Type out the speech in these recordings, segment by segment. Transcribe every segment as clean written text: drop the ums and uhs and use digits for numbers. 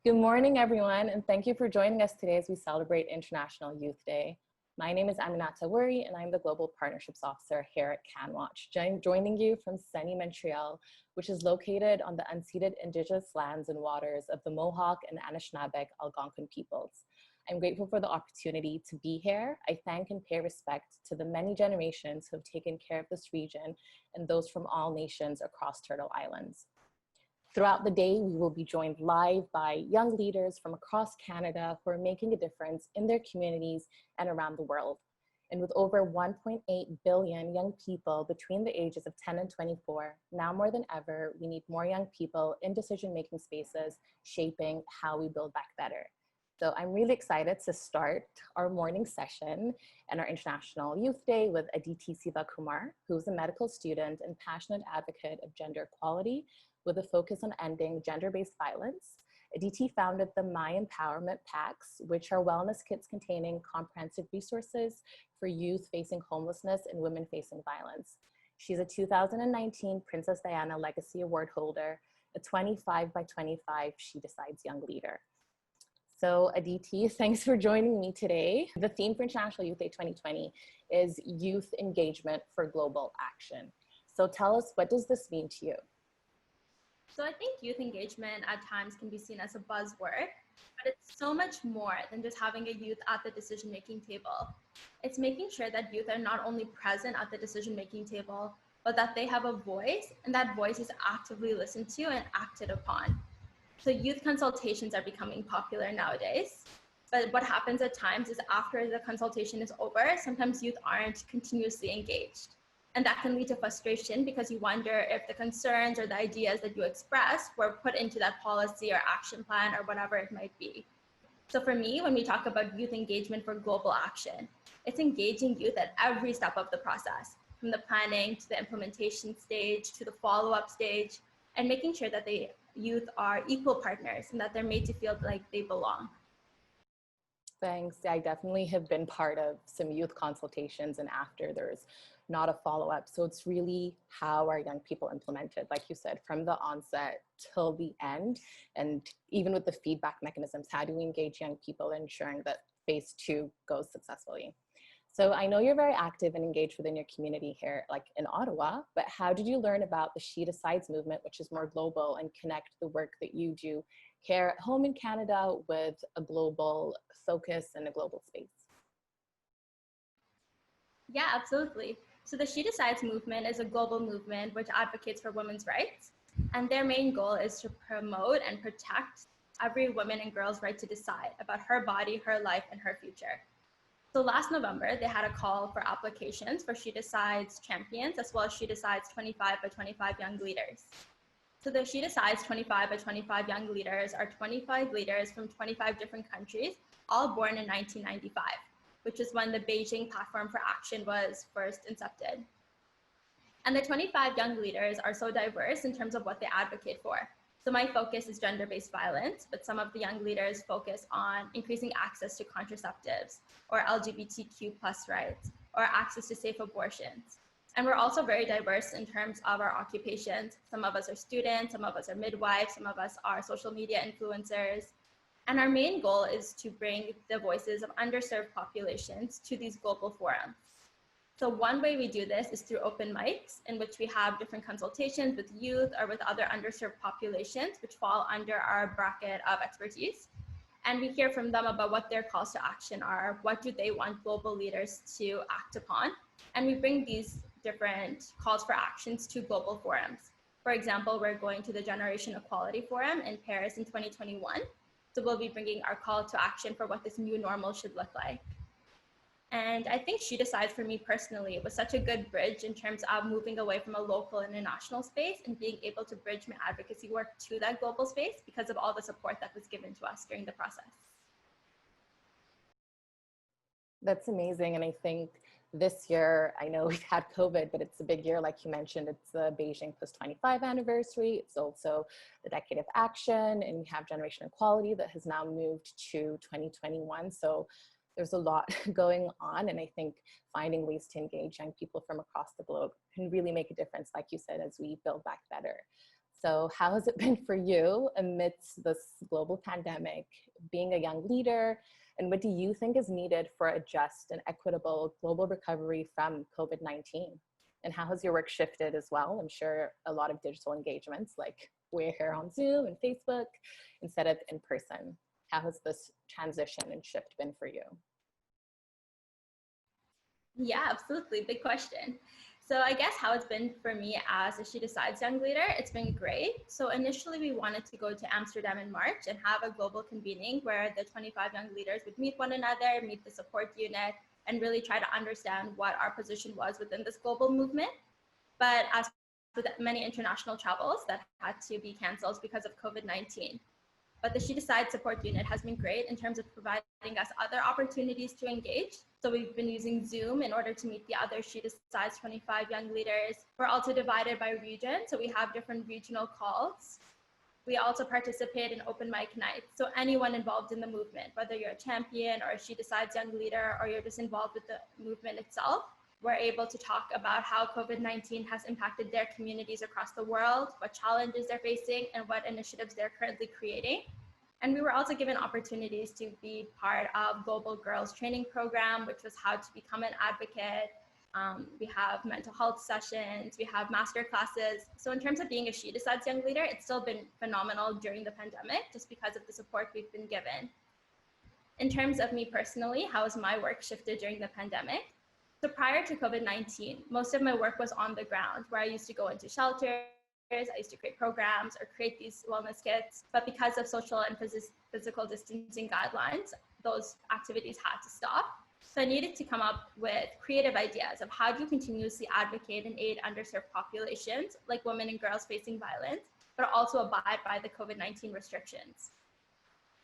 Good morning, everyone, and thank you for joining us today as we celebrate International Youth Day. My name is Aminata, Wurie, and I'm the Global Partnerships Officer here at CanWaCH, joining you from sunny Montreal, which is located on the unceded Indigenous lands and waters of the Mohawk and Anishinaabe Algonquin peoples. I'm grateful for the opportunity to be here. I thank and pay respect to the many generations who have taken care of this region and those from all nations across Turtle Islands. Throughout the day, we will be joined live by young leaders from across Canada who are making a difference in their communities and around the world. And with over 1.8 billion young people between the ages of 10 and 24, now more than ever, we need more young people in decision-making spaces, shaping how we build back better. So I'm really excited to start our morning session and our International Youth Day with Aditi Sivakumar, who's a medical student and passionate advocate of gender equality, with a focus on ending gender-based violence. Aditi founded the My Empowerment Packs, which are wellness kits containing comprehensive resources for youth facing homelessness and women facing violence. She's a 2019 Princess Diana Legacy Award holder, a 25x25 She Decides Young Leader. So Aditi, thanks for joining me today. The theme for International Youth Day 2020 is Youth Engagement for Global Action. So tell us, what does this mean to you? So I think youth engagement at times can be seen as a buzzword, but it's so much more than just having a youth at the decision-making table. It's making sure that youth are not only present at the decision-making table, but that they have a voice, and that voice is actively listened to and acted upon. So youth consultations are becoming popular nowadays, but what happens at times is after the consultation is over, sometimes youth aren't continuously engaged. And that can lead to frustration because you wonder if the concerns or the ideas that you express were put into that policy or action plan or whatever it might be. So for me, when we talk about youth engagement for global action, it's engaging youth at every step of the process, from the planning to the implementation stage to the follow-up stage, and making sure that the youth are equal partners and that they're made to feel like they belong. Thanks. I definitely have been part of some youth consultations, and after there's not a follow-up. So it's really how our young people implemented, like you said, from the onset till the end. And even with the feedback mechanisms, how do we engage young people in ensuring that phase 2 goes successfully? So I know you're very active and engaged within your community here, like in Ottawa, but how did you learn about the She Decides movement, which is more global, and connect the work that you do here at home in Canada with a global focus and a global space? Yeah, absolutely. So the She Decides movement is a global movement which advocates for women's rights. And their main goal is to promote and protect every woman and girl's right to decide about her body, her life, and her future. So last November, they had a call for applications for She Decides champions, as well as She Decides 25x25 young leaders. So the She Decides 25x25 young leaders are 25 leaders from 25 different countries, all born in 1995. Which is when the Beijing Platform for Action was first incepted. And the 25 young leaders are so diverse in terms of what they advocate for. So my focus is gender-based violence, but some of the young leaders focus on increasing access to contraceptives or LGBTQ+ rights or access to safe abortions. And we're also very diverse in terms of our occupations. Some of us are students, some of us are midwives, some of us are social media influencers. And our main goal is to bring the voices of underserved populations to these global forums. So one way we do this is through open mics, in which we have different consultations with youth or with other underserved populations, which fall under our bracket of expertise. And we hear from them about what their calls to action are, what do they want global leaders to act upon. And we bring these different calls for actions to global forums. For example, we're going to the Generation Equality Forum in Paris in 2021. So we'll be bringing our call to action for what this new normal should look like. And I think She Decides for me personally was such a good bridge in terms of moving away from a local and a national space and being able to bridge my advocacy work to that global space because of all the support that was given to us during the process. That's amazing. And I think this year, I know we've had COVID, but it's a big year. Like you mentioned, it's the Beijing +25 anniversary. It's also the Decade of Action, and we have Generation Equality that has now moved to 2021. So there's a lot going on. And I think finding ways to engage young people from across the globe can really make a difference, like you said, as we build back better. So how has it been for you amidst this global pandemic, being a young leader, and what do you think is needed for a just and equitable global recovery from COVID-19? And how has your work shifted as well? I'm sure a lot of digital engagements, like we're here on Zoom and Facebook instead of in person. How has this transition and shift been for you? Yeah, absolutely. Big question. So I guess how it's been for me as a SheDecides young leader, it's been great. So initially we wanted to go to Amsterdam in March and have a global convening where the 25 young leaders would meet one another, meet the support unit, and really try to understand what our position was within this global movement. But as with many international travels that had to be canceled because of COVID-19. But the SheDecides support unit has been great in terms of providing us other opportunities to engage. So we've been using Zoom in order to meet the other SheDecides 25 young leaders. We're also divided by region, so we have different regional calls. We also participate in open mic nights. So anyone involved in the movement, whether you're a champion or a SheDecides young leader, or you're just involved with the movement itself, we're able to talk about how COVID-19 has impacted their communities across the world, what challenges they're facing, and what initiatives they're currently creating. And we were also given opportunities to be part of Global Girls Training Program, which was how to become an advocate. We have mental health sessions, we have master classes. So in terms of being a SheDecides young leader, it's still been phenomenal during the pandemic, just because of the support we've been given. In terms of me personally, how has my work shifted during the pandemic? So prior to COVID-19, most of my work was on the ground, where I used to go into shelters, I used to create programs or create these wellness kits. But because of social and physical distancing guidelines, those activities had to stop. So I needed to come up with creative ideas of how do you continuously advocate and aid underserved populations, like women and girls facing violence, but also abide by the COVID-19 restrictions.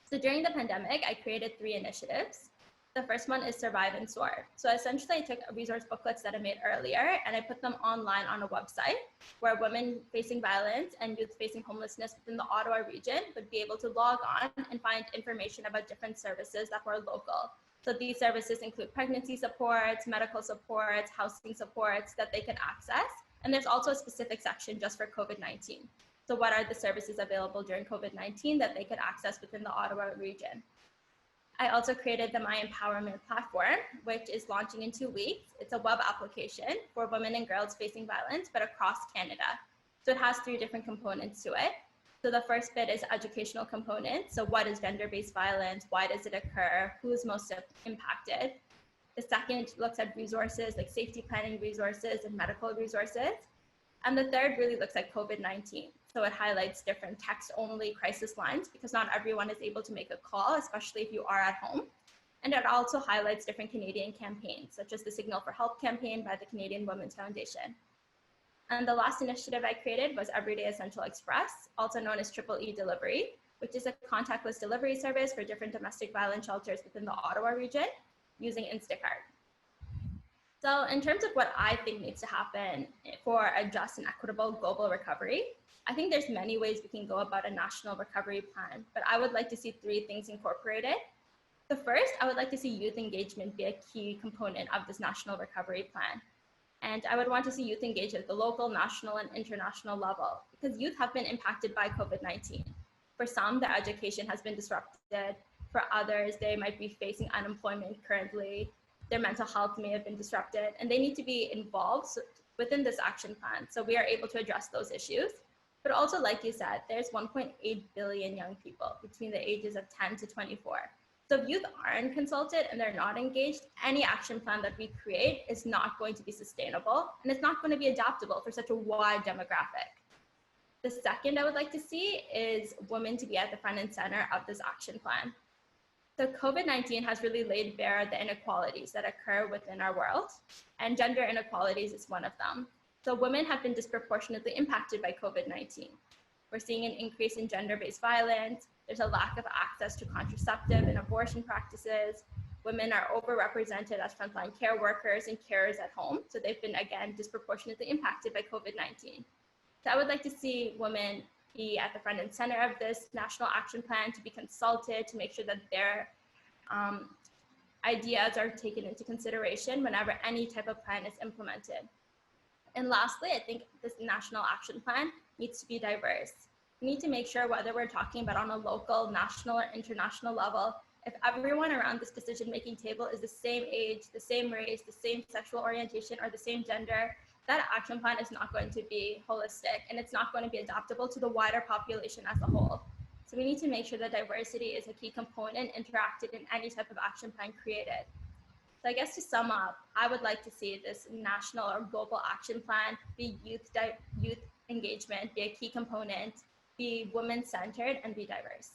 So during the pandemic, I created 3 initiatives. The first one is Survive and Soar. So essentially I took resource booklets that I made earlier and I put them online on a website where women facing violence and youth facing homelessness within the Ottawa region would be able to log on and find information about different services that were local. So these services include pregnancy supports, medical supports, housing supports that they can access. And there's also a specific section just for COVID-19. So what are the services available during COVID-19 that they could access within the Ottawa region? I also created the My Empowerment platform, which is launching in 2 weeks. It's a web application for women and girls facing violence, but across Canada. So it has 3 different components to it. So the first bit is educational component. So what is gender-based violence? Why does it occur? Who's most impacted? The second looks at resources like safety planning resources and medical resources. And the third really looks at COVID-19. So it highlights different text-only crisis lines because not everyone is able to make a call, especially if you are at home. And it also highlights different Canadian campaigns, such as the Signal for Help campaign by the Canadian Women's Foundation. And the last initiative I created was Everyday Essential Express, also known as EE Delivery, which is a contactless delivery service for different domestic violence shelters within the Ottawa region using Instacart. So in terms of what I think needs to happen for a just and equitable global recovery, I think there's many ways we can go about a national recovery plan, but I would like to see 3 things incorporated. The first, I would like to see youth engagement be a key component of this national recovery plan. And I would want to see youth engage at the local, national, and international level because youth have been impacted by COVID-19. For some, their education has been disrupted. For others, they might be facing unemployment currently. Their mental health may have been disrupted, and they need to be involved within this action plan so we are able to address those issues. But also, like you said, there's 1.8 billion young people between the ages of 10 to 24. So if youth aren't consulted and they're not engaged, any action plan that we create is not going to be sustainable, and it's not going to be adaptable for such a wide demographic. The second I would like to see is women to be at the front and center of this action plan. So COVID-19 has really laid bare the inequalities that occur within our world, and gender inequalities is one of them. So women have been disproportionately impacted by COVID-19. We're seeing an increase in gender-based violence. There's a lack of access to contraceptive and abortion practices. Women are overrepresented as frontline care workers and carers at home. So they've been, again, disproportionately impacted by COVID-19. So I would like to see women be at the front and center of this national action plan, to be consulted, to make sure that their ideas are taken into consideration whenever any type of plan is implemented. And lastly, I think this national action plan needs to be diverse. We need to make sure whether we're talking about on a local, national, or international level, if everyone around this decision-making table is the same age, the same race, the same sexual orientation, or the same gender, that action plan is not going to be holistic and it's not going to be adaptable to the wider population as a whole. So we need to make sure that diversity is a key component interacted in any type of action plan created. So I guess to sum up, I would like to see this national or global action plan be youth engagement, be a key component, be women-centered, and be diverse.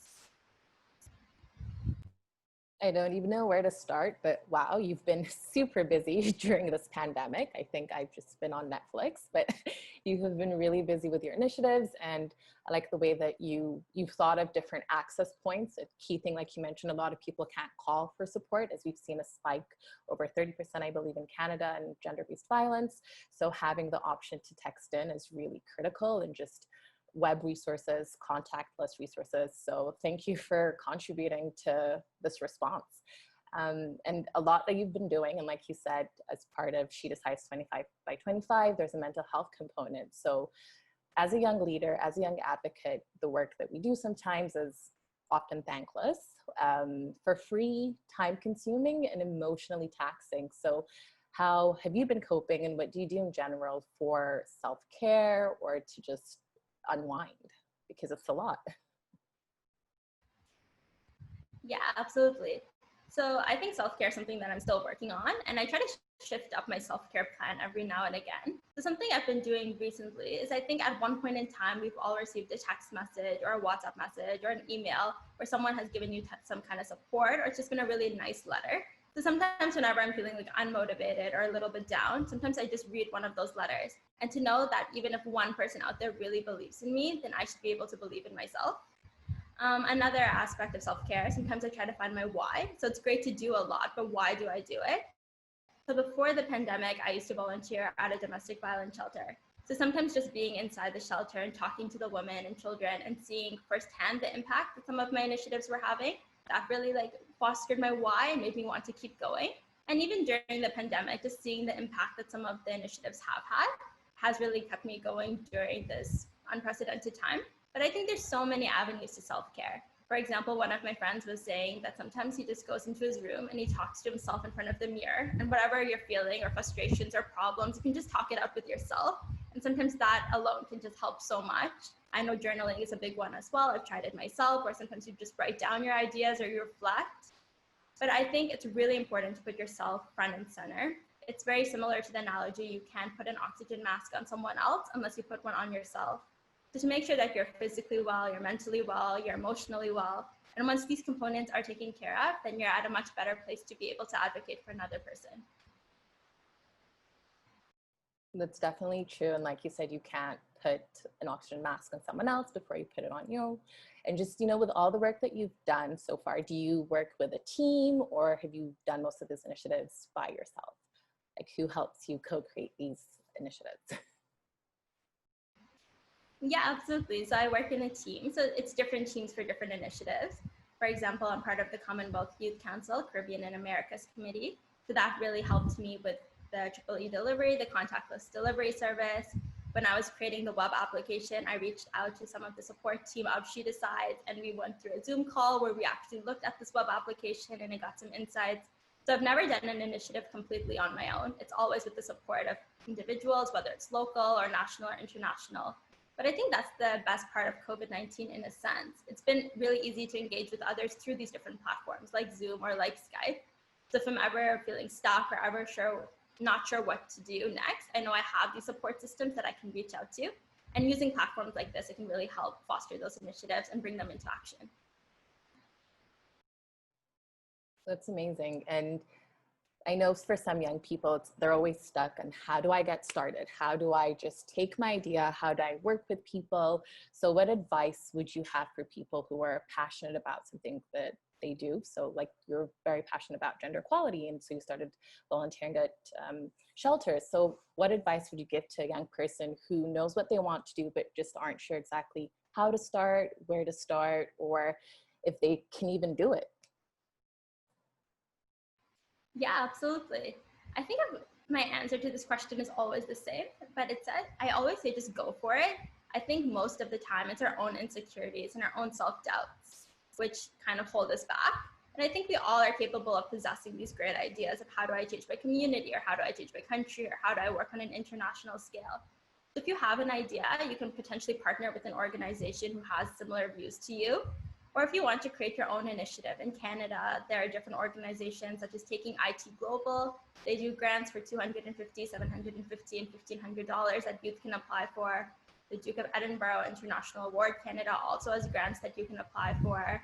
I don't even know where to start, but wow, you've been super busy during this pandemic. I think I've just been on Netflix, but you have been really busy with your initiatives, and I like the way that you've thought of different access points. A key thing, like you mentioned, a lot of people can't call for support, as we've seen a spike over 30%, I believe, in Canada in gender-based violence. So having the option to text in is really critical, and just web resources, contactless resources. So thank you for contributing to this response. And a lot that you've been doing, and like you said, as part of SheDecides 25x25, there's a mental health component. So as a young leader, as a young advocate, the work that we do sometimes is often thankless, for free, time consuming, and emotionally taxing. So how have you been coping, and what do you do in general for self-care or to just unwind, because it's a lot? Yeah, absolutely. So I think self-care is something that I'm still working on, and I try to shift up my self-care plan every now and again. So something I've been doing recently is, I think at one point in time, we've all received a text message or a WhatsApp message or an email where someone has given you some kind of support, or it's just been a really nice letter. So sometimes whenever I'm feeling like unmotivated or a little bit down, sometimes I just read one of those letters. And to know that even if one person out there really believes in me, then I should be able to believe in myself. Another aspect of self-care, sometimes I try to find my why. So it's great to do a lot, but why do I do it? So before the pandemic, I used to volunteer at a domestic violence shelter. So sometimes just being inside the shelter and talking to the women and children and seeing firsthand the impact that some of my initiatives were having, that really fostered my why and made me want to keep going. And even during the pandemic, just seeing the impact that some of the initiatives have had has really kept me going during this unprecedented time. But I think there's so many avenues to self-care. For example, one of my friends was saying that sometimes he just goes into his room and he talks to himself in front of the mirror, and whatever you're feeling or frustrations or problems, you can just talk it out with yourself. And sometimes that alone can just help so much. I know journaling is a big one as well. I've tried it myself, or sometimes you just write down your ideas or you reflect. But I think it's really important to put yourself front and center. It's very similar to the analogy, you can't put an oxygen mask on someone else unless you put one on yourself. So to make sure that you're physically well, you're mentally well, you're emotionally well, and once these components are taken care of, then you're at a much better place to be able to advocate for another person. That's definitely true. And like you said, you can't put an oxygen mask on someone else before you put it on you. And just, with all the work that you've done so far, do you work with a team, or have you done most of these initiatives by yourself? Like, who helps you co-create these initiatives? Yeah, absolutely. So I work in a team. So it's different teams for different initiatives. For example, I'm part of the Commonwealth Youth Council, Caribbean and Americas Committee. So that really helped me with the EEE delivery, the contactless delivery service. When I was creating the web application, I reached out to some of the support team of SheDecides, and we went through a Zoom call where we actually looked at this web application and I got some insights. So I've never done an initiative completely on my own. It's always with the support of individuals, whether it's local or national or international. But I think that's the best part of COVID-19 in a sense. It's been really easy to engage with others through these different platforms like Zoom or like Skype. So if I'm ever feeling stuck or ever not sure what to do next, I know I have these support systems that I can reach out to. And using platforms like this, it can really help foster those initiatives and bring them into action. That's amazing. And I know for some young people, they're always stuck on, how do I get started? How do I just take my idea? How do I work with people? So what advice would you have for people who are passionate about something that they do? So like, you're very passionate about gender equality, and so you started volunteering at shelters. So what advice would you give to a young person who knows what they want to do, but just aren't sure exactly how to start, where to start, or if they can even do it? Yeah, absolutely. I think my answer to this question is always the same, but I always say just go for it. I think most of the time it's our own insecurities and our own self-doubts which kind of hold us back. And I think we all are capable of possessing these great ideas of how do I change my community, or how do I change my country, or how do I work on an international scale. So if you have an idea, you can potentially partner with an organization who has similar views to you. Or if you want to create your own initiative. In Canada, there are different organizations such as Taking IT Global. They do grants for $250, $750, and $1,500 that youth can apply for. The Duke of Edinburgh International Award Canada also has grants that you can apply for.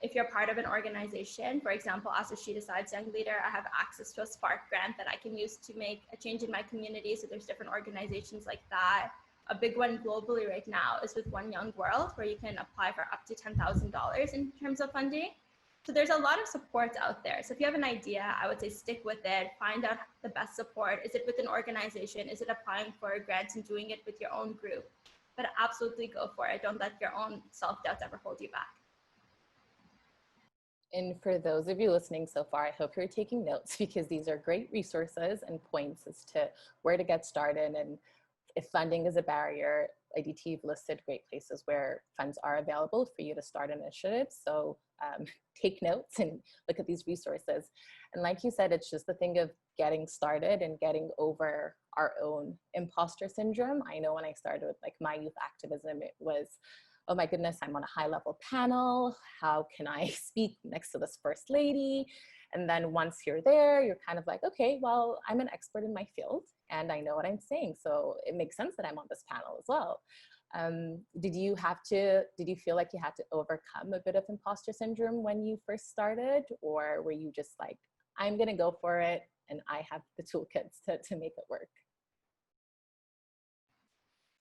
If you're part of an organization, for example, as a SheDecides young leader, I have access to a Spark grant that I can use to make a change in my community. So there's different organizations like that. A big one globally right now is with One Young World, where you can apply for up to $10,000 in terms of funding. So there's a lot of support out there. So if you have an idea, I would say stick with it, find out the best support. Is it with an organization? Is it applying for a grant and doing it with your own group? But absolutely go for it. Don't let your own self-doubts ever hold you back. And for those of you listening so far, I hope you're taking notes, because these are great resources and points as to where to get started. And if funding is a barrier, Aditi, you've listed great places where funds are available for you to start initiatives. So take notes and look at these resources. And like you said, it's just the thing of getting started and getting over our own imposter syndrome. I know when I started with like my youth activism, it was, oh my goodness, I'm on a high level panel. How can I speak next to this first lady? And then once you're there, you're kind of like, okay, well, I'm an expert in my field and I know what I'm saying. So it makes sense that I'm on this panel as well. Did you feel like you had to overcome a bit of imposter syndrome when you first started? Or were you just like, I'm gonna go for it and I have the toolkits to make it work?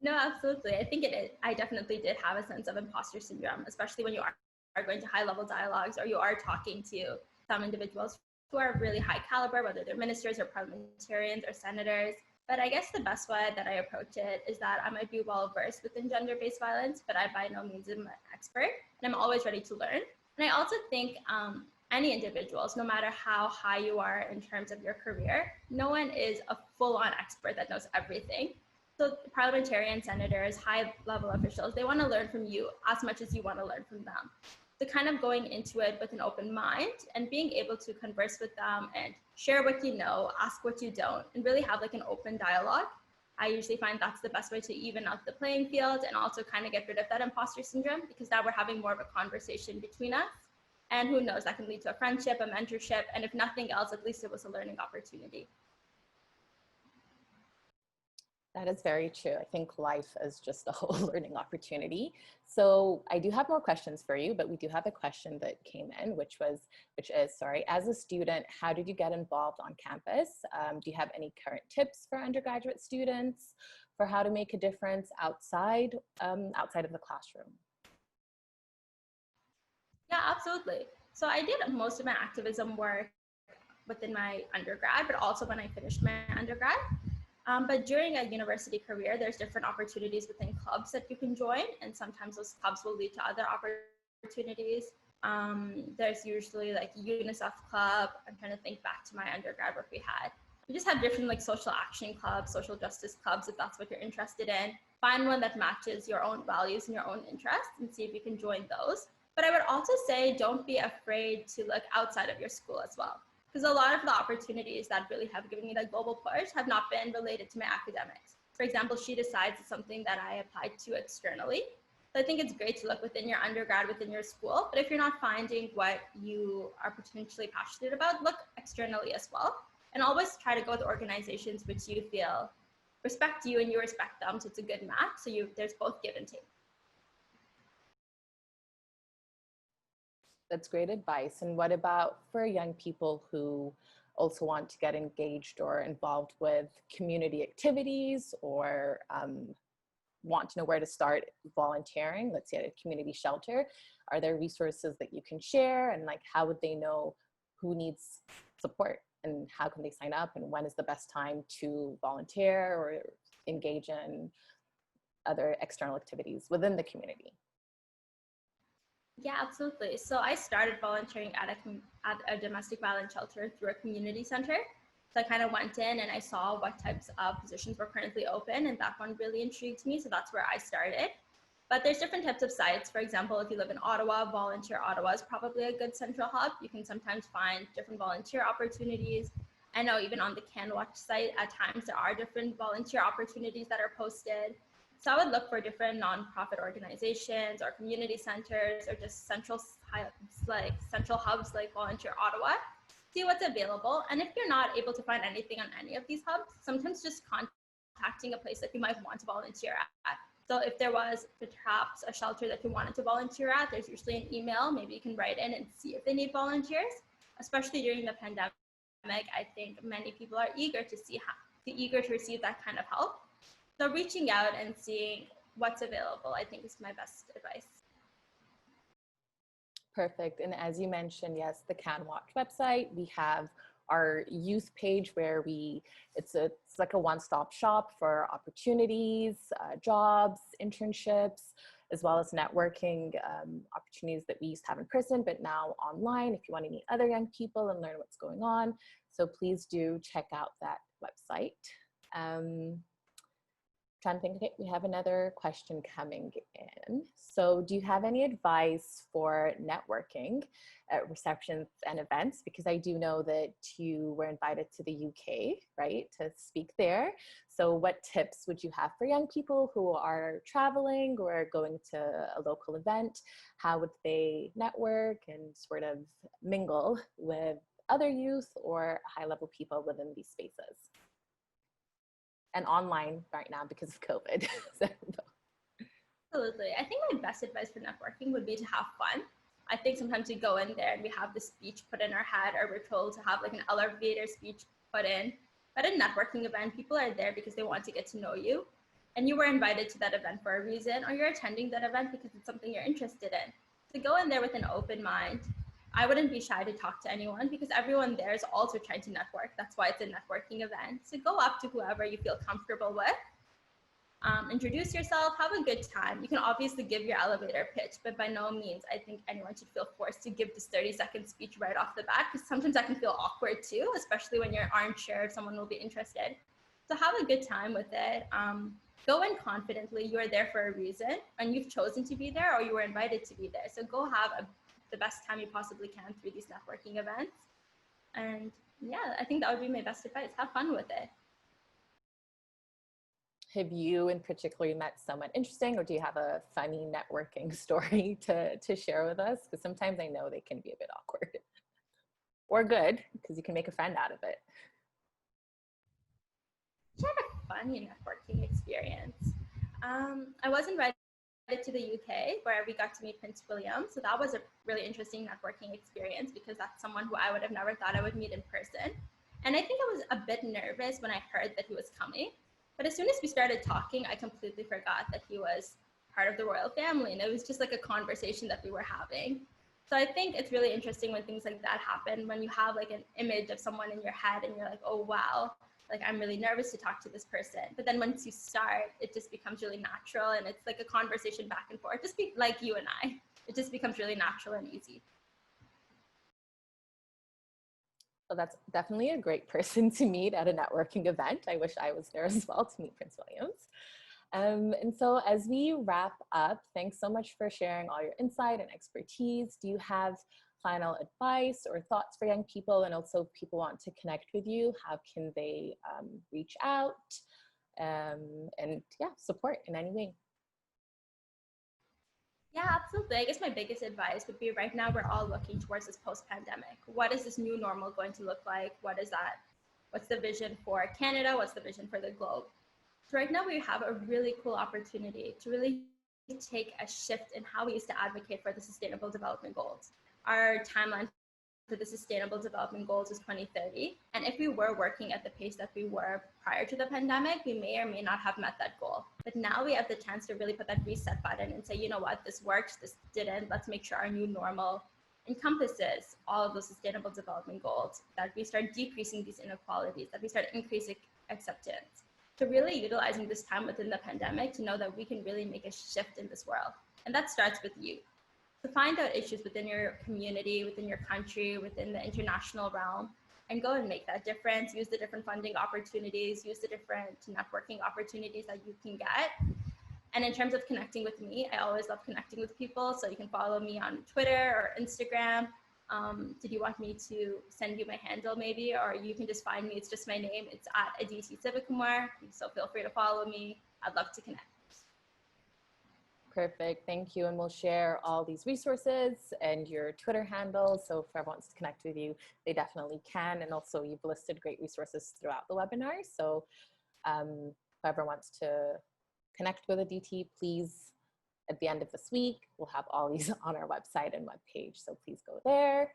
No, absolutely. I think I definitely did have a sense of imposter syndrome, especially when you are going to high level dialogues, or you are talking to some individuals who are really high caliber, whether they're ministers or parliamentarians or senators. But I guess the best way that I approach it is that I might be well versed within gender-based violence, but I by no means am an expert, and I'm always ready to learn. And I also think any individuals, no matter how high you are in terms of your career, no one is a full-on expert that knows everything. So parliamentarians, senators, high-level officials, they want to learn from you as much as you want to learn from them. So kind of going into it with an open mind and being able to converse with them and share what you know, ask what you don't, and really have like an open dialogue. I usually find that's the best way to even out the playing field and also kind of get rid of that imposter syndrome, because now we're having more of a conversation between us. And who knows, that can lead to a friendship, a mentorship, and if nothing else, at least it was a learning opportunity. That is very true. I think life is just a whole learning opportunity. So I do have more questions for you, but we do have a question that came in, which is, as a student, how did you get involved on campus? Do you have any current tips for undergraduate students for how to make a difference outside of the classroom? Yeah, absolutely. So I did most of my activism work within my undergrad, but also when I finished my undergrad. But during a university career, there's different opportunities within clubs that you can join, and sometimes those clubs will lead to other opportunities. There's usually like UNICEF club. I'm trying to think back to my undergrad work we had. We just have different like social action clubs, social justice clubs, if that's what you're interested in. Find one that matches your own values and your own interests and see if you can join those. But I would also say don't be afraid to look outside of your school as well, because a lot of the opportunities that really have given me that global push have not been related to my academics. For example, SheDecides is something that I applied to externally. So I think it's great to look within your undergrad, within your school, but if you're not finding what you are potentially passionate about, look externally as well. And always try to go with organizations which you feel respect you and you respect them, so it's a good match. So there's both give and take. That's great advice. And what about for young people who also want to get engaged or involved with community activities, or want to know where to start volunteering, let's say at a community shelter? Are there resources that you can share, and like how would they know who needs support, and how can they sign up, and when is the best time to volunteer or engage in other external activities within the community? Yeah, absolutely. So I started volunteering at a domestic violence shelter through a community center. So I kind of went in and I saw what types of positions were currently open, and that one really intrigued me. So that's where I started. But there's different types of sites. For example, if you live in Ottawa, Volunteer Ottawa is probably a good central hub. You can sometimes find different volunteer opportunities. I know even on the CanWaCH site, at times there are different volunteer opportunities that are posted. So I would look for different nonprofit organizations or community centers or just central hubs like Volunteer Ottawa. See what's available. And if you're not able to find anything on any of these hubs, sometimes just contacting a place that you might want to volunteer at. So if there was perhaps a shelter that you wanted to volunteer at, there's usually an email. Maybe you can write in and see if they need volunteers, especially during the pandemic. I think many people are eager to receive that kind of help. So reaching out and seeing what's available, I think, is my best advice. Perfect. And as you mentioned, yes, the CanWaCH website, we have our youth page where it's like a one-stop shop for opportunities, jobs, internships, as well as networking opportunities that we used to have in person, but now online if you want to meet other young people and learn what's going on. So please do check out that website. Trying to think, okay, we have another question coming in. So do you have any advice for networking at receptions and events? Because I do know that you were invited to the UK, right, to speak there. So what tips would you have for young people who are traveling or going to a local event? How would they network and sort of mingle with other youth or high-level people within these spaces? And online right now because of COVID. Absolutely. I think my best advice for networking would be to have fun. I think sometimes we go in there and we have the speech put in our head, or we're told to have like an elevator speech put in. But at a networking event, people are there because they want to get to know you. And you were invited to that event for a reason, or you're attending that event because it's something you're interested in. So go in there with an open mind. I wouldn't be shy to talk to anyone because everyone there is also trying to network. That's why it's a networking event. So go up to whoever you feel comfortable with. Introduce yourself, have a good time. You can obviously give your elevator pitch, but by no means I think anyone should feel forced to give this 30-second speech right off the bat, because sometimes that can feel awkward too, especially when you aren't sure if someone will be interested. So have a good time with it. Go in confidently. You are there for a reason and you've chosen to be there, or you were invited to be there. So go have the best time you possibly can through these networking events. And yeah, I think that would be my best advice. Have fun with it. Have you in particular met someone interesting, or do you have a funny networking story to share with us? Because sometimes I know they can be a bit awkward. Or good, because you can make a friend out of it. I had a funny networking experience. I was invited to the UK where we got to meet Prince William. So that was a really interesting networking experience because that's someone who I would have never thought I would meet in person. And I think I was a bit nervous when I heard that he was coming. But as soon as we started talking, I completely forgot that he was part of the royal family. And it was just like a conversation that we were having. So I think it's really interesting when things like that happen, when you have like an image of someone in your head and you're like, oh, wow, like I'm really nervous to talk to this person. But then once you start, it just becomes really natural and it's like a conversation back and forth, just like you and I. It just becomes really natural and easy. Well, that's definitely a great person to meet at a networking event. I wish I was there as well to meet Prince Williams. And so as we wrap up, thanks so much for sharing all your insight and expertise. Do you have final advice or thoughts for young people? And also if people want to connect with you, how can they reach out and support in any way? Yeah, absolutely. I guess my biggest advice would be right now we're all looking towards this post-pandemic. What is this new normal going to look like? What is that? What's the vision for Canada? What's the vision for the globe? So right now we have a really cool opportunity to really take a shift in how we used to advocate for the Sustainable Development Goals. Our timeline for the Sustainable Development Goals is 2030. And if we were working at the pace that we were prior to the pandemic, we may or may not have met that goal. But now we have the chance to really put that reset button and say, you know what, this works, this didn't. Let's make sure our new normal encompasses all of those Sustainable Development Goals, that we start decreasing these inequalities, that we start increasing acceptance. So really utilizing this time within the pandemic to know that we can really make a shift in this world. And that starts with you. To find out issues within your community, within your country, within the international realm, and go and make that difference. Use the different funding opportunities, use the different networking opportunities that you can get. And in terms of connecting with me, I always love connecting with people. So you can follow me on Twitter or Instagram. Did you want me to send you my handle maybe, or you can just find me, it's just my name. It's at Aditi Sivakumar. So feel free to follow me. I'd love to connect. Perfect, thank you. And we'll share all these resources and your Twitter handle. So if everyone wants to connect with you, they definitely can. And also you've listed great resources throughout the webinar. So whoever wants to connect with Aditi, please, at the end of this week, we'll have all these on our website and webpage. So please go there.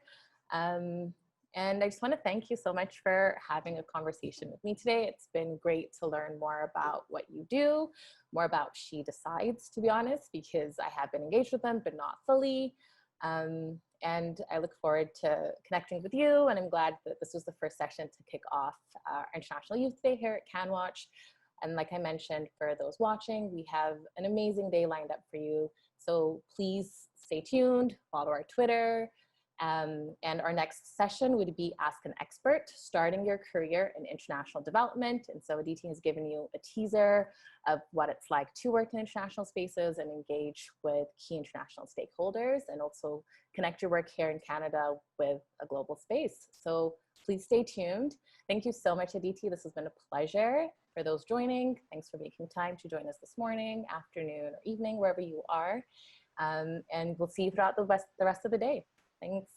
And I just want to thank you so much for having a conversation with me today. It's been great to learn more about what you do, more about SheDecides, to be honest, because I have been engaged with them, but not fully. And I look forward to connecting with you. And I'm glad that this was the first session to kick off our International Youth Day here at CanWaCH. And like I mentioned, for those watching, we have an amazing day lined up for you. So please stay tuned, follow our Twitter. And our next session would be Ask an Expert, starting your career in international development. And so Aditi has given you a teaser of what it's like to work in international spaces and engage with key international stakeholders, and also connect your work here in Canada with a global space. So please stay tuned. Thank you so much, Aditi. This has been a pleasure. For those joining, thanks for making time to join us this morning, afternoon, or evening, wherever you are. And we'll see you throughout the rest of the day. Thanks.